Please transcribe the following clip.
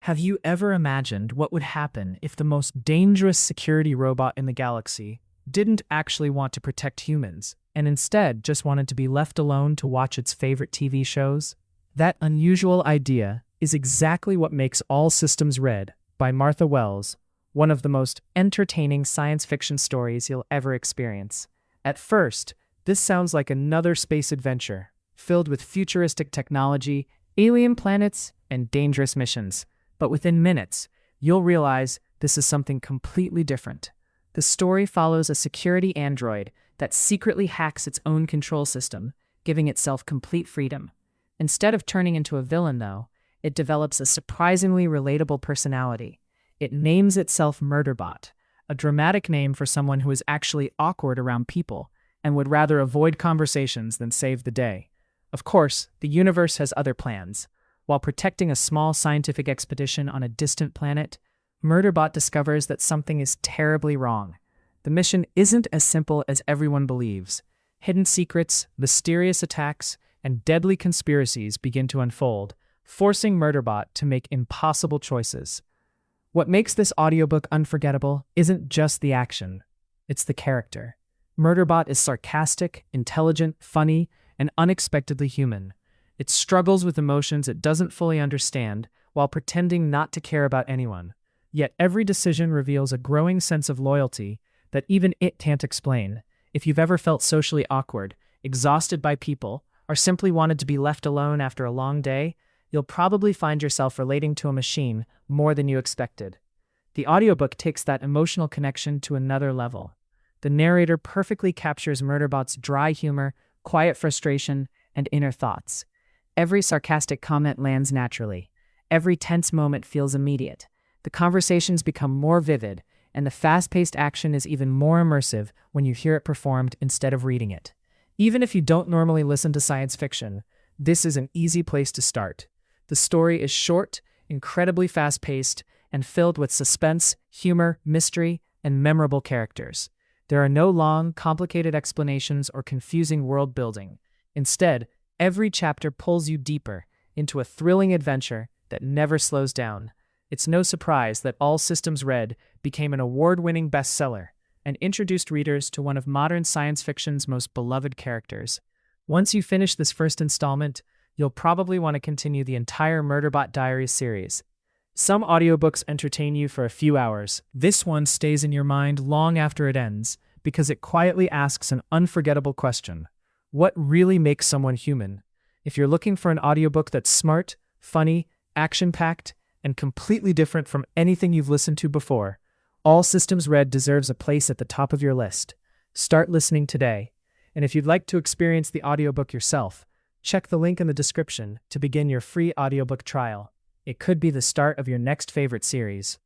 Have you ever imagined what would happen if the most dangerous security robot in the galaxy didn't actually want to protect humans, and instead just wanted to be left alone to watch its favorite TV shows? That unusual idea is exactly what makes All Systems Red by Martha Wells one of the most entertaining science fiction stories you'll ever experience. At first, this sounds like another space adventure, filled with futuristic technology, alien planets, and dangerous missions. But within minutes, you'll realize this is something completely different. The story follows a security android that secretly hacks its own control system, giving itself complete freedom. Instead of turning into a villain, though, it develops a surprisingly relatable personality. It names itself Murderbot, a dramatic name for someone who is actually awkward around people and would rather avoid conversations than save the day. Of course, the universe has other plans. While protecting a small scientific expedition on a distant planet, Murderbot discovers that something is terribly wrong. The mission isn't as simple as everyone believes. Hidden secrets, mysterious attacks, and deadly conspiracies begin to unfold, forcing Murderbot to make impossible choices. What makes this audiobook unforgettable isn't just the action, it's the character. Murderbot is sarcastic, intelligent, funny, and unexpectedly human. It struggles with emotions it doesn't fully understand while pretending not to care about anyone. Yet every decision reveals a growing sense of loyalty that even it can't explain. If you've ever felt socially awkward, exhausted by people, or simply wanted to be left alone after a long day, you'll probably find yourself relating to a machine more than you expected. The audiobook takes that emotional connection to another level. The narrator perfectly captures Murderbot's dry humor, quiet frustration, and inner thoughts. Every sarcastic comment lands naturally. Every tense moment feels immediate. The conversations become more vivid, and the fast-paced action is even more immersive when you hear it performed instead of reading it. Even if you don't normally listen to science fiction, this is an easy place to start. The story is short, incredibly fast-paced, and filled with suspense, humor, mystery, and memorable characters. There are no long, complicated explanations or confusing world building. Instead, every chapter pulls you deeper into a thrilling adventure that never slows down. It's no surprise that All Systems Red became an award-winning bestseller and introduced readers to one of modern science fiction's most beloved characters. Once you finish this first installment, you'll probably want to continue the entire Murderbot Diaries series. Some audiobooks entertain you for a few hours. This one stays in your mind long after it ends because it quietly asks an unforgettable question. What really makes someone human? If you're looking for an audiobook that's smart, funny, action-packed, and completely different from anything you've listened to before, All Systems Red deserves a place at the top of your list. Start listening today. And if you'd like to experience the audiobook yourself, check the link in the description to begin your free audiobook trial. It could be the start of your next favorite series.